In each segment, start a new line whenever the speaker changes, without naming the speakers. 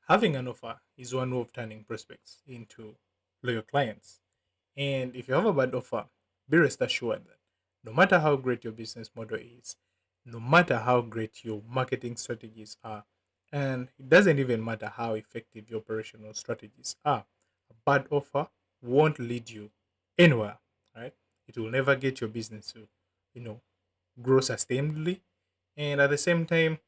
Having an offer is one way of turning prospects into loyal clients. And if you have a bad offer, be rest assured that no matter how great your business model is, no matter how great your marketing strategies are, and it doesn't even matter how effective your operational strategies are, a bad offer won't lead you anywhere, right? It will never get your business to, you know, grow sustainably. And at the same time,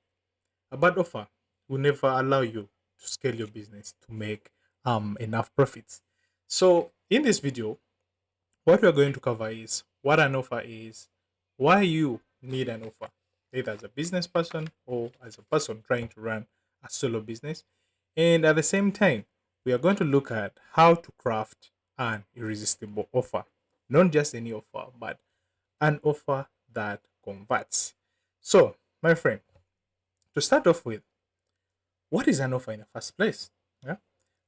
a bad offer will never allow you to scale your business to make enough profits. So in this video, what we're going to cover is what an offer is, why you need an offer, either as a business person or as a person trying to run a solo business. And at the same time, we are going to look at how to craft an irresistible offer. Not just any offer, but an offer that converts. So, my friend, to start off with, what is an offer in the first place? Yeah.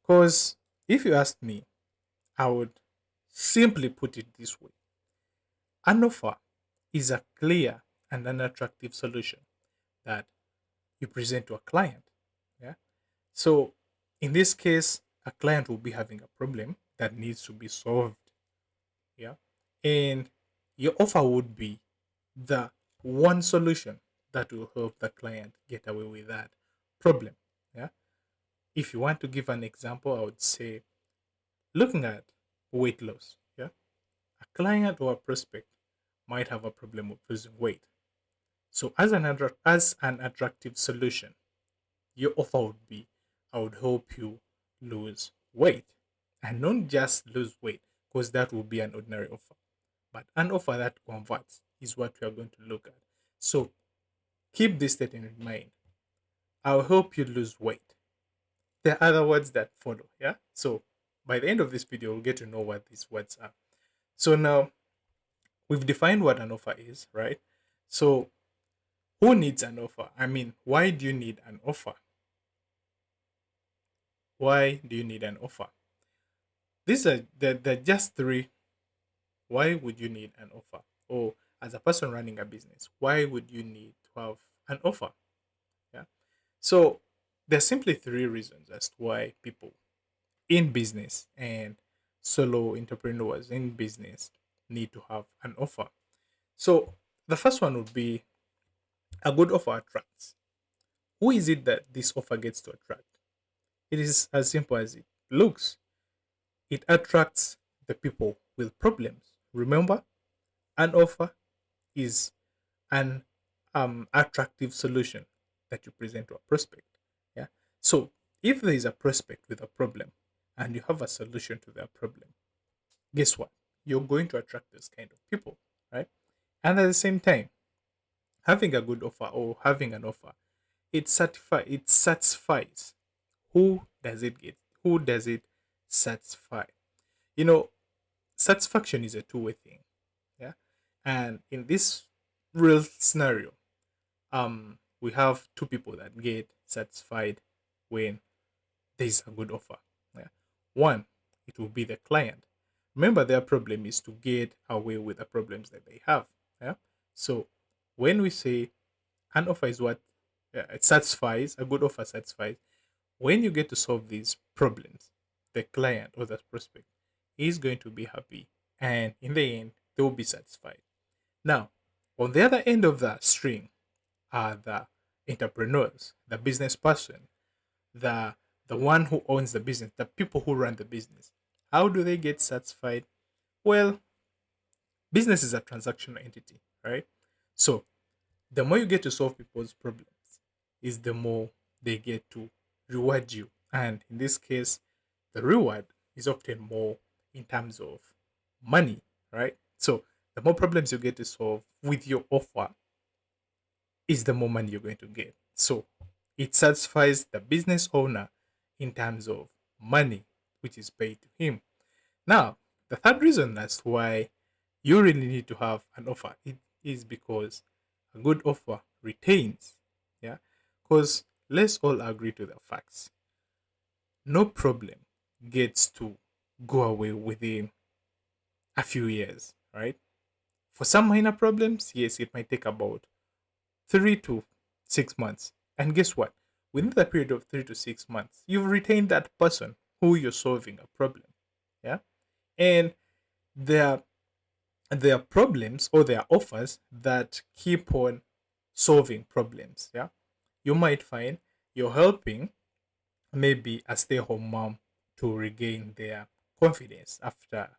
Because if you ask me, I would simply put it this way: an offer is a clear and an attractive solution that you present to a client. Yeah. So in this case, a client will be having a problem that needs to be solved. Yeah. And your offer would be the one solution that will help the client get away with that problem. Yeah. If you want to give an example, I would say looking at weight loss. Yeah. A client or a prospect might have a problem with losing weight. So as an attractive solution, your offer would be, I would help you lose weight. And not just lose weight, because that would be an ordinary offer. But an offer that converts is what we are going to look at. So keep this statement in mind. I'll help you lose weight. There are other words that follow. Yeah. So by the end of this video, we'll get to know what these words are. So now we've defined what an offer is, right? So who needs an offer? I mean, why do you need an offer? Why do you need an offer? These are the just three. Why would you need an offer? Or as a person running a business, why would you need to have an offer? Yeah. So there's simply three reasons as to why people in business and solo entrepreneurs in business need to have an offer. So the first one would be a good offer attracts. Who is it that this offer gets to attract? It is as simple as it looks. It attracts the people with problems. Remember, an offer is an attractive solution that you present to a prospect. Yeah. So if there is a prospect with a problem and you have a solution to their problem, guess what? You're going to attract those kind of people, right? And at the same time, having a good offer or having an offer, it satisfies. Who does it get? Who does it satisfy? You know, satisfaction is a two-way thing. Yeah. And in this real scenario, we have two people that get satisfied when there is a good offer. Yeah. One, it will be the client. Remember, their problem is to get away with the problems that they have. Yeah. So when we say an offer is what it satisfies, a good offer satisfies. When you get to solve these problems, the client or the prospect is going to be happy, and in the end, they will be satisfied. Now, on the other end of the string are the entrepreneurs, the business person, the the one who owns the business, the people who run the business. How do they get satisfied? Well, business is a transactional entity, right? So the more you get to solve people's problems, is the more they get to reward you. And in this case, the reward is often more in terms of money, right? So the more problems you get to solve with your offer is the more money you're going to get. So it satisfies the business owner in terms of money, which is paid to him. Now, the third reason as to why you really need to have an offer it is because a good offer retains. Yeah. Because let's all agree to the facts. No problem gets to go away within a few years, right? For some minor problems, yes, it might take about 3 to 6 months. And guess what? within the period of 3 to 6 months, you've retained that person who you're solving a problem. Yeah. And there there are problems or there are offers that keep on solving problems. Yeah. You might find you're helping maybe a stay-home mom to regain their confidence after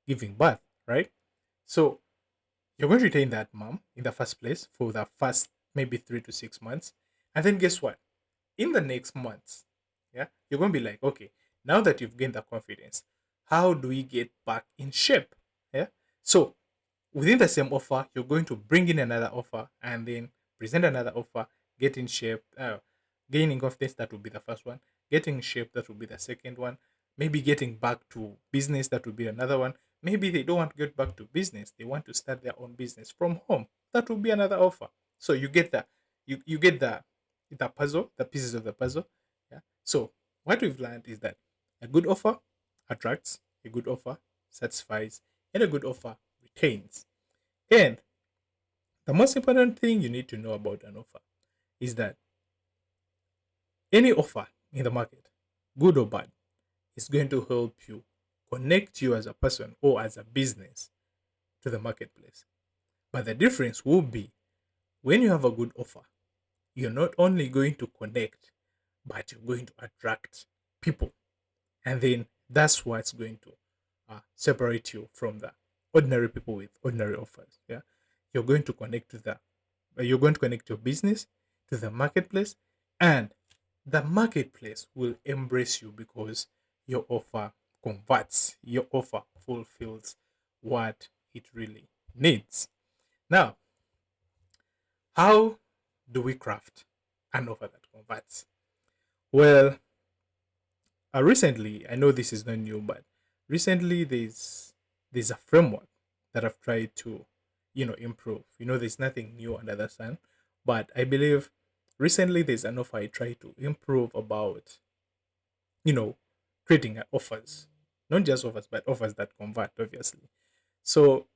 giving birth, right? So you're going to retain that mom in the first place for the first maybe 3 to 6 months. And then guess what? In the next months, yeah, you're going to be like, okay, now that you've gained the confidence, how do we get back in shape? Yeah. So within the same offer, you're going to bring in another offer and then present another offer, get in shape, gaining confidence, that will be the first one, getting in shape, that will be the second one, maybe getting back to business, that will be another one. Maybe they don't want to get back to business, they want to start their own business from home, that will be another offer. So you get that, you get the puzzle, the pieces of the puzzle. Yeah. So what we've learned is that a good offer attracts, a good offer satisfies, and a good offer retains. And the most important thing you need to know about an offer is that any offer in the market, good or bad, is going to help you connect you as a person or as a business to the marketplace. But the difference will be when you have a good offer, you're not only going to connect, but you're going to attract people. And then that's what's going to separate you from the ordinary people with ordinary offers. Yeah. You're going to connect to the you're going to connect your business to the marketplace, and the marketplace will embrace you because your offer converts, your offer fulfills what it really needs. Now, how do we craft an offer that converts? Well, recently, I know this is not new, but recently there's a framework that I've tried to, improve. There's nothing new under the sun, but I believe recently there's an offer I tried to improve about, you know, creating offers, not just offers, but offers that convert, obviously. So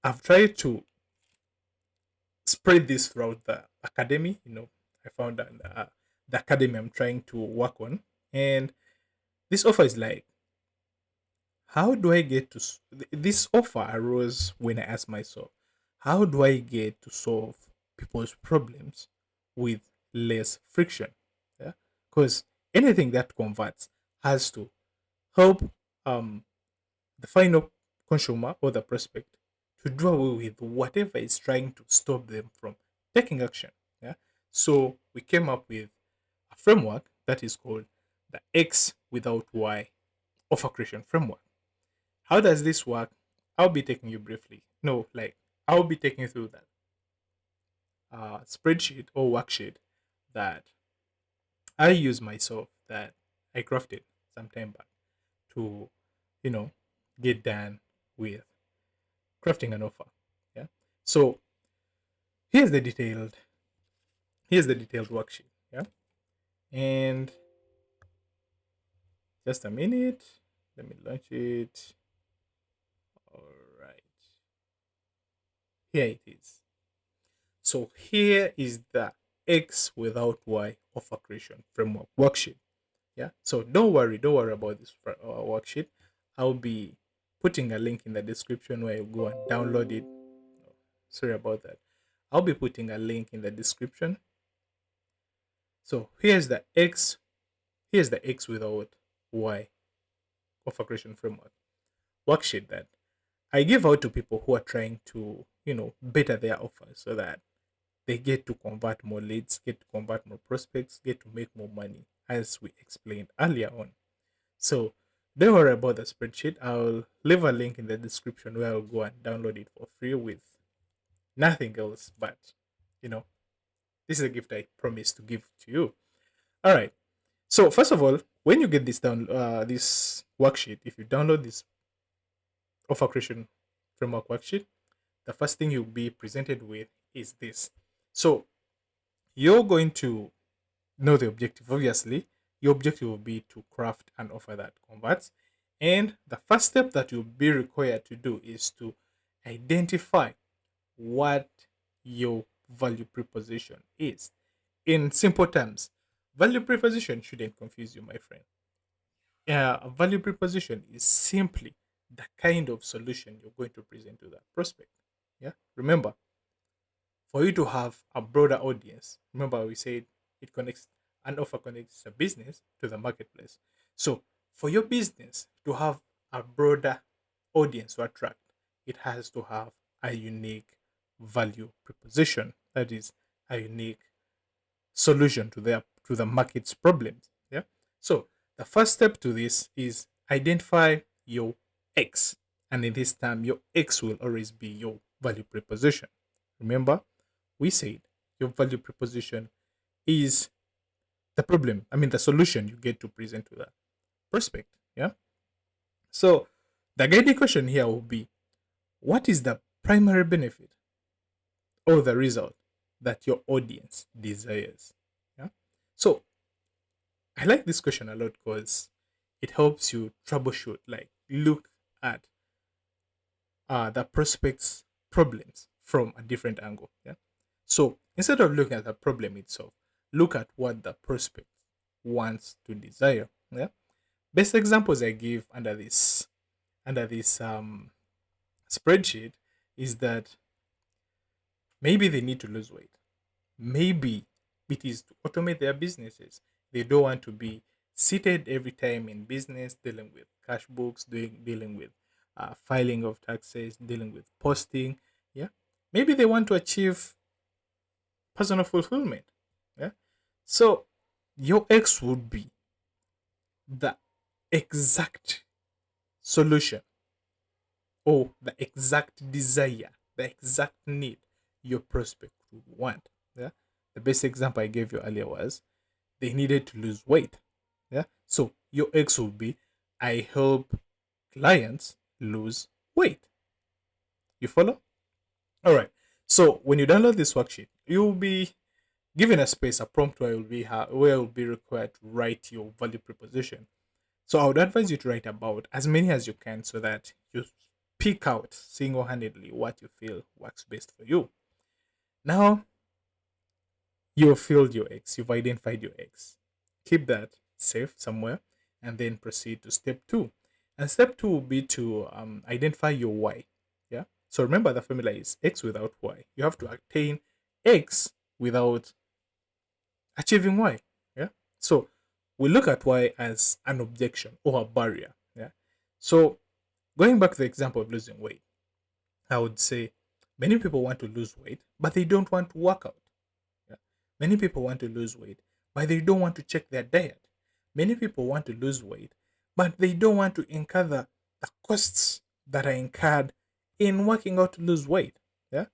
I've tried to spread this throughout the academy. I found that the academy I'm trying to work on, and this offer is like, how do I get to this offer arose when I asked myself, how do I get to solve people's problems with less friction? Yeah, because anything that converts has to help um the final consumer or the prospect to do away with whatever is trying to stop them from taking action. Yeah, so we came up with a framework that is called the X without Y offer creation framework. How does this work? I'll be taking you briefly. No, like, I'll be taking you through that spreadsheet or worksheet that I use myself, that I crafted some time back to, you know, get done with crafting an offer. Yeah. So here's the detailed here's the detailed worksheet. Yeah. And just a minute. Let me launch it. All right. Here it is. So here is the X without Y offer creation framework worksheet. Yeah. So don't worry about this worksheet. I'll be putting a link in the description where you go and download it. Oh, sorry about that. I'll be putting a link in the description. So here's the X without Y offer creation framework worksheet that I give out to people who are trying to, better their offers so that they get to convert more leads, get to convert more prospects, get to make more money, as we explained earlier on. So don't worry about the spreadsheet. I'll leave a link in the description where I'll go and download it for free with nothing else. But, you know, this is a gift I promised to give to you. All right. So first of all, when you get this worksheet, if you download this offer creation framework worksheet, the first thing you'll be presented with is this. So you're going to know the objective. Obviously, your objective will be to craft an offer that converts. And the first step that you'll be required to do is to identify what your value proposition is. In simple terms, Value proposition shouldn't confuse you, my friend. A value proposition is simply the kind of solution you're going to present to that prospect. Yeah. Remember, for you to have a broader audience, remember we said it connects an offer connects a business to the marketplace. So for your business to have a broader audience to attract, it has to have a unique value proposition. That is a unique solution to the market's problems. Yeah. So the first step to this is identify your X. And in this time, your X will always be your value proposition. Remember, we said your value proposition is the problem. I mean, the solution you get to present to the prospect. Yeah. So the guiding question here will be, what is the primary benefit or the result that your audience desires? Yeah. So I like this question a lot because it helps you troubleshoot, like look at the prospect's problems from a different angle. Yeah. So instead of looking at the problem itself, look at what the prospect wants to desire. Yeah. Best examples I give under this spreadsheet is that maybe they need to lose weight. Maybe it is to automate their businesses. They don't want to be seated every time in business, dealing with cash books, dealing with filing of taxes, dealing with posting. Yeah. Maybe they want to achieve personal fulfillment. Yeah. So your X would be the exact solution or the exact desire, the exact need your prospect would want. Yeah. The best example I gave you earlier was they needed to lose weight. Yeah. So your X will be I help clients lose weight. You follow? All right. So when you download this worksheet, you'll be given a space, a prompt where you'll be required to write your value proposition. So I would advise you to write about as many as you can so that you pick out single-handedly what you feel works best for you. Now you've filled your X, you've identified your X. Keep that safe somewhere and then proceed to step two. And step two will be to identify your Y. Yeah. So remember the formula is X without Y. You have to attain X without achieving Y. Yeah. So we look at Y as an objection or a barrier. Yeah. So going back to the example of losing weight, I would say many people want to lose weight, but they don't want to work out. Yeah. Many people want to lose weight, but they don't want to check their diet. Many people want to lose weight, but they don't want to incur the costs that are incurred in working out to lose weight. Yeah.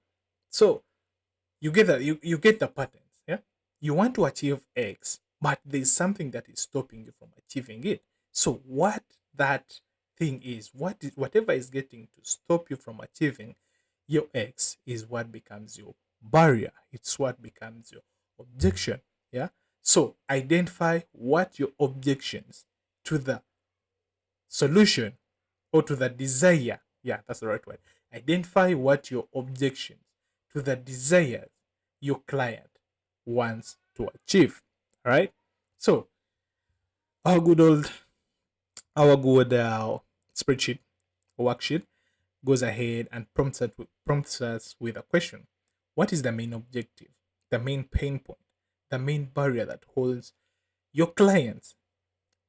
So you get the patterns. Yeah. You want to achieve X, but there's something that is stopping you from achieving it. So what that thing is, whatever is getting to stop you from achieving your X is what becomes your barrier. It's what becomes your objection. Yeah. So identify what your objections to the solution or to the desire. Yeah, that's the right word. Identify what your objections to the desires your client wants to achieve. All right. So our good old, our good spreadsheet or worksheet goes ahead and prompts us with a question: what is the main objective, the main pain point, the main barrier that holds your clients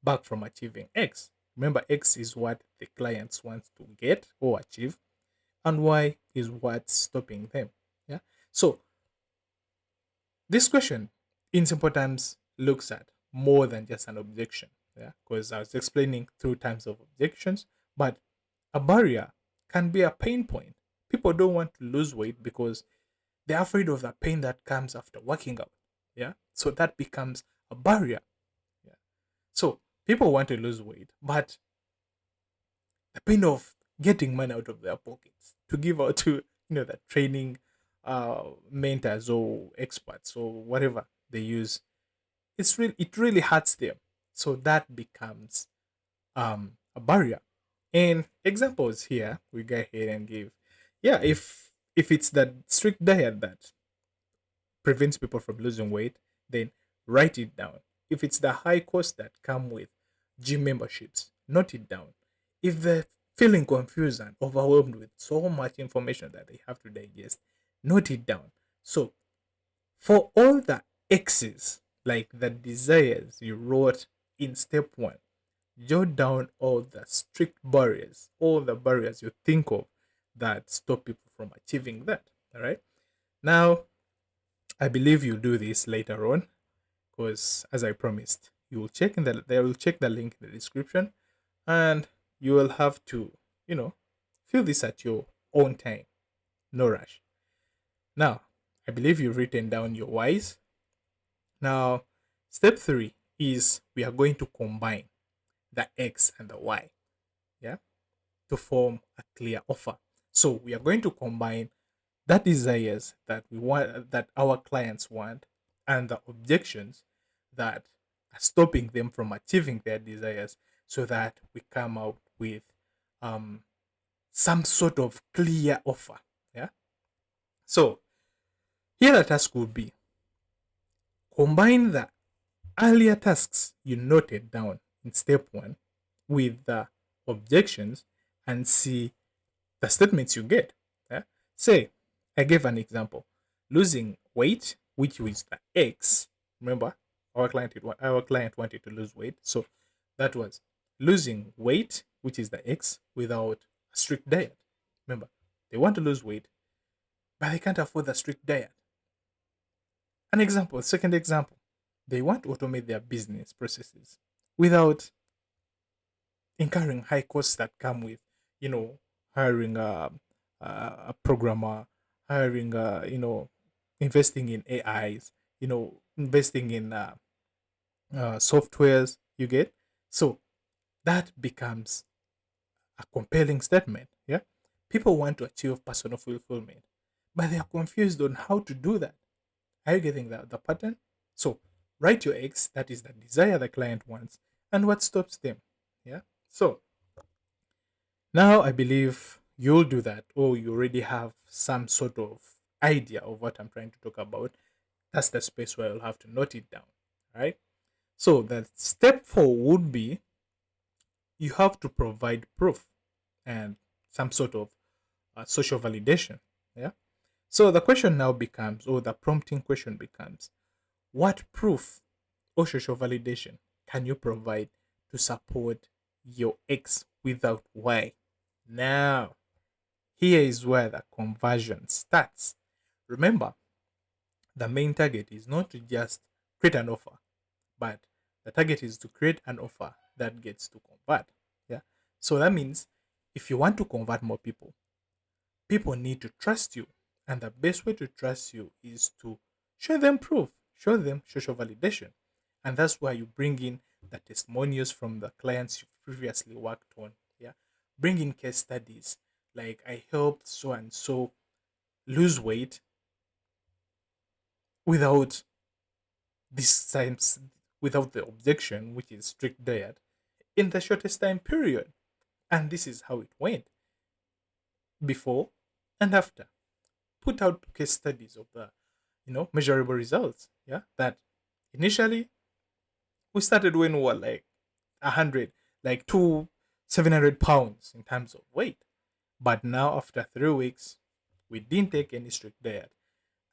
back from achieving X? Remember, X is what the clients want to get or achieve, and Y is what's stopping them. Yeah. So this question, in simple terms, looks at more than just an objection. Yeah, because I was explaining through types of objections, but a barrier can be a pain point. People don't want to lose weight because they're afraid of the pain that comes after working out. Yeah, so that becomes a barrier. Yeah, so people want to lose weight, but the pain of getting money out of their pockets to give out to the training mentors or experts or whatever they use, it really hurts them. So that becomes a barrier. And examples here we go ahead and give. Yeah, if it's that strict diet that prevents people from losing weight, then write it down. If it's the high cost that come with gym memberships, note it down. If they're feeling confused and overwhelmed with so much information that they have to digest, note it down. So for all the X's, like the desires you wrote in step one, jot down all the strict barriers, all the barriers you think of that stop people from achieving that. All right. Now, I believe you'll do this later on because, as I promised, you will check in the they will check the link in the description, and you will have to, you know, fill this at your own time. No rush. Now, I believe you've written down your whys. Now, step three is we are going to combine the X and the Y, yeah, to form a clear offer. So we are going to combine the desires that we want, that our clients want, and the objections that are stopping them from achieving their desires, so that we come out with um, some sort of clear offer. Yeah. So here the task would be combine the earlier tasks you noted down in step one with the objections and see the statements you get. Yeah? Say, I gave an example. Losing weight, which was the X. Remember, our client wanted to lose weight. So that was losing weight, which is the X, without a strict diet. Remember, they want to lose weight, but they can't afford the strict diet. An example, second example, they want to automate their business processes without incurring high costs that come with, hiring a programmer, hiring, investing in AIs, investing in softwares. You get so that becomes a compelling statement. Yeah, people want to achieve personal fulfillment, but they are confused on how to do that. Are you getting the pattern? So write your X, that is the desire the client wants, and what stops them. Yeah. So now I believe you'll do that, or you already have some sort of idea of what I'm trying to talk about. That's the space where you'll have to note it down. Right? So the step four would be you have to provide proof and some sort of social validation. Yeah. So the question now becomes, or the prompting question becomes, what proof or social validation can you provide to support your X without Y? Now, here is where the conversion starts. Remember, the main target is not to just create an offer, but the target is to create an offer that gets to convert. Yeah. So that means if you want to convert more people, people need to trust you. And the best way to trust you is to show them proof, show them social validation. And that's why you bring in the testimonials from the clients you've previously worked on. Yeah. Bring in case studies like I helped so and so lose weight without this times without the objection, which is strict diet, in the shortest time period. And this is how it went before and after. Put out case studies of the measurable results. Yeah. That initially we started when we were like 100, like 700 pounds in terms of weight. But now after 3 weeks, we didn't take any strict diet.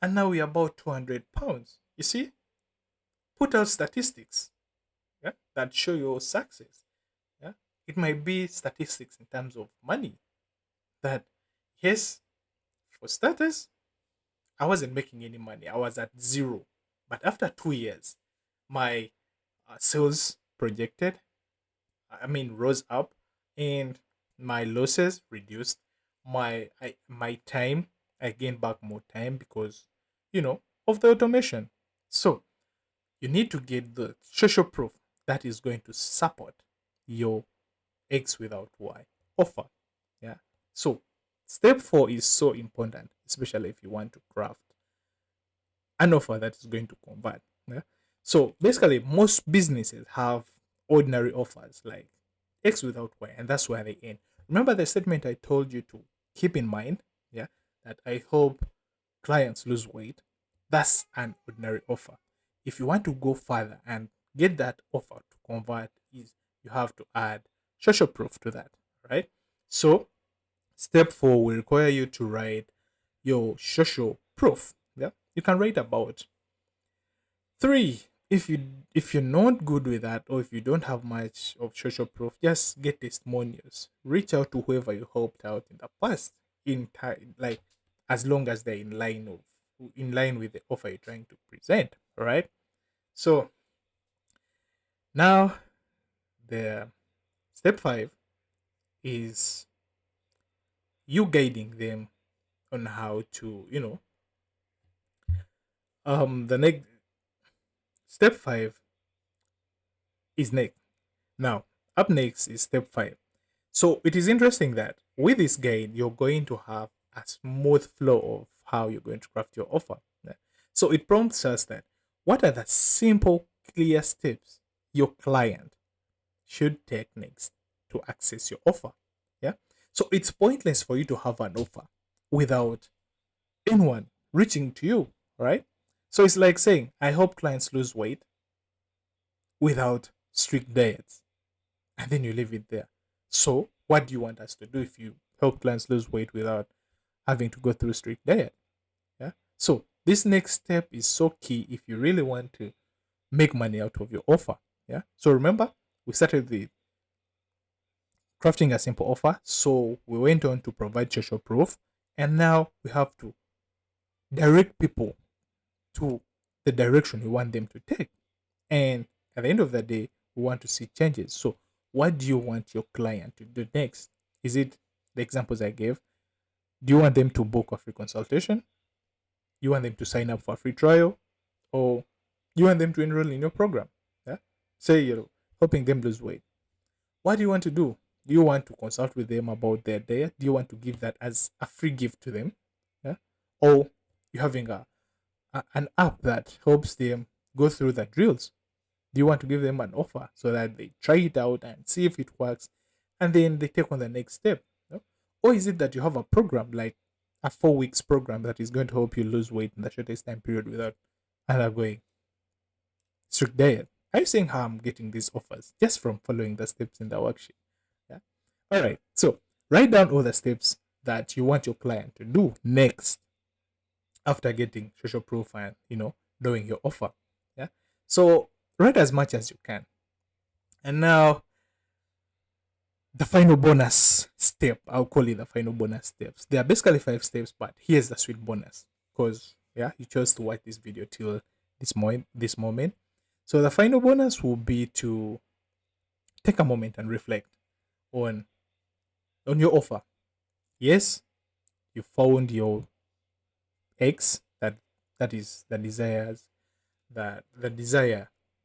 And now we're about 200 pounds. You see? Put out statistics, yeah, that show your success. Yeah. It might be statistics in terms of money. That yes, for starters, I wasn't making any money. I was at zero. But after 2 years, my sales projected, rose up, and my losses reduced. My time, I gained back more time because, of the automation. So you need to get the social proof that is going to support your X without Y offer. Yeah. So step four is so important, especially if you want to craft an offer that is going to convert. Yeah. So basically, most businesses have ordinary offers like X without Y, and that's where they end. Remember the statement I told you to keep in mind? Yeah. That I hope clients lose weight. That's an ordinary offer. If you want to go further and get that offer to convert is you have to add social proof to that, right? So step 4 will require you to write your social proof. Yeah, you can write about 3. If you're not good with that, or if you don't have much of social proof, just get testimonials. Reach out to whoever you helped out in the past, in time, like as long as they're in line with the offer you're trying to present. All right. So now the step 5 is you guiding them on how to, the next step 5 is next. Now, up next is step 5. So it is interesting that with this guide, you're going to have a smooth flow of how you're going to craft your offer. Yeah. So it prompts us that what are the simple, clear steps your client should take next to access your offer? Yeah. So it's pointless for you to have an offer without anyone reaching to you, right? So it's like saying, I hope clients lose weight without strict diets, and then you leave it there. So, what do you want us to do if you help clients lose weight without having to go through strict diet? Yeah. So, this next step is so key if you really want to make money out of your offer. Yeah. So, remember, we started with crafting a simple offer. So, we went on to provide social proof. And now we have to direct people to the direction we want them to take. And at the end of the day, we want to see changes. So, what do you want your client to do next? Is it the examples I gave? Do you want them to book a free consultation? You want them to sign up for a free trial? Or you want them to enroll in your program? Yeah? Say you're helping them lose weight. What do you want to do? Do you want to consult with them about their diet? Do you want to give that as a free gift to them? Yeah? Or you're having an app that helps them go through the drills? Do you want to give them an offer so that they try it out and see if it works, and then they take on the next step? No? Or is it that you have a program like a 4 weeks program that is going to help you lose weight in the shortest time period without undergoing strict diet? Are you seeing how I'm getting these offers just from following the steps in the worksheet? Yeah. All right. So write down all the steps that you want your client to do next after getting social proof and doing your offer. Yeah. So write as much as you can. And now the final bonus step, I'll call it the final bonus steps. There are basically 5 steps, but here's the sweet bonus. Because you chose to watch this video till this moment. So the final bonus will be to take a moment and reflect on your offer. Yes, you found your X that is the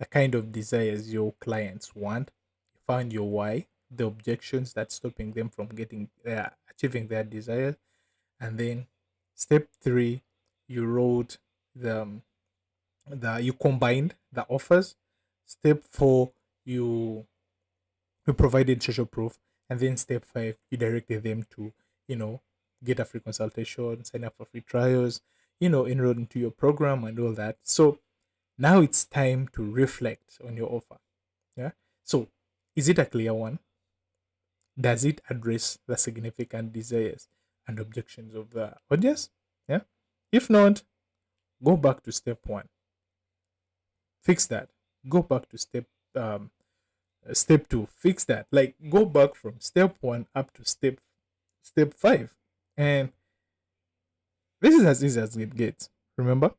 kind of desires your clients want. You found your Y, the objections that's stopping them from achieving their desires. And then step 3, you wrote you combined the offers. Step 4, you provided social proof. And then step 5, you directed them to get a free consultation, sign up for free trials, enroll into your program and all that. So now it's time to reflect on your offer. Yeah. So is it a clear one? Does it address the significant desires and objections of the audience? Yeah. If not, go back to step 1. Fix that. Go back to step 2. Fix that. Like go back from step 1 up to step 5. And this is as easy as it gets. Remember?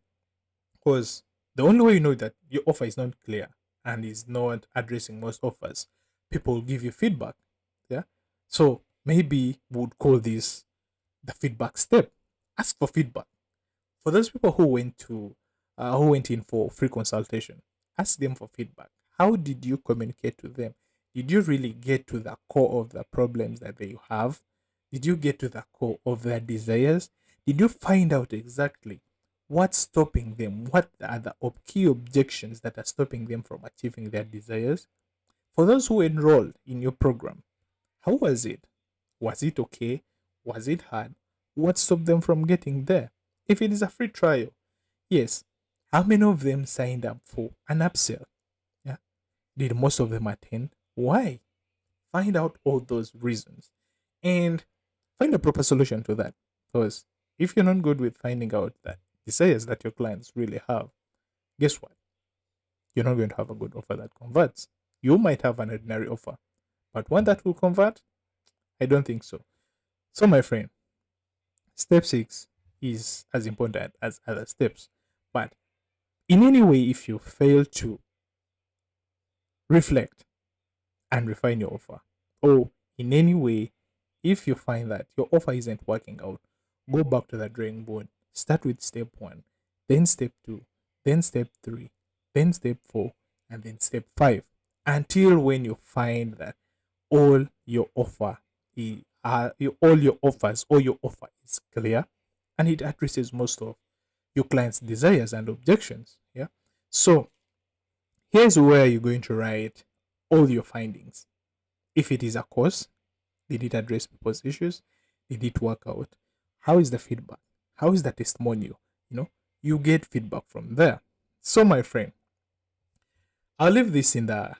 Because the only way you know that your offer is not clear and is not addressing most offers, people will give you feedback. Yeah. So maybe we would call this the feedback step. Ask for feedback. For those people who went in for free consultation, ask them for feedback. How did you communicate to them? Did you really get to the core of the problems that they have? Did you get to the core of their desires? Did you find out exactly what's stopping them? What are the key objections that are stopping them from achieving their desires? For those who enrolled in your program, how was it? Was it okay? Was it hard? What stopped them from getting there? If it is a free trial, yes, how many of them signed up for an upsell? Yeah. Did most of them attend? Why? Find out all those reasons and find a proper solution to that. Because if you're not good with finding out that desires that your clients really have, guess what? You're not going to have a good offer that converts. You might have an ordinary offer, but one that will convert, I don't think so. So, my friend, step six is as important as other steps. But in any way, if you fail to reflect and refine your offer, or in any way, if you find that your offer isn't working out, go back to the drawing board. Start with step one, then step two, then step three, then step four, and then step five, until when you find that all your offer all your offers or your offer is clear and it addresses most of your client's desires and objections. Yeah. So here's where you're going to write all your findings. If it is a course, did it address people's issues? Did it work out? How is the feedback? How is the testimonial? You know, you get feedback from there. So, my friend, I'll leave this in the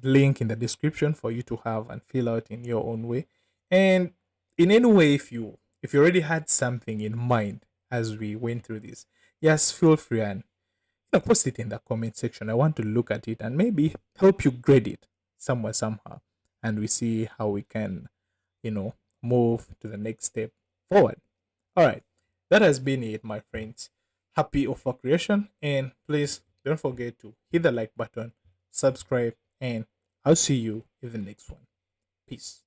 link in the description for you to have and fill out in your own way. And in any way, if you already had something in mind as we went through this, yes, feel free and post it in the comment section. I want to look at it and maybe help you grade it somewhere somehow, and we see how we can, you know, move to the next step forward. All right, that has been it, my friends. Happy offer creation, and please don't forget to hit the like button, subscribe, and I'll see you in the next one. Peace.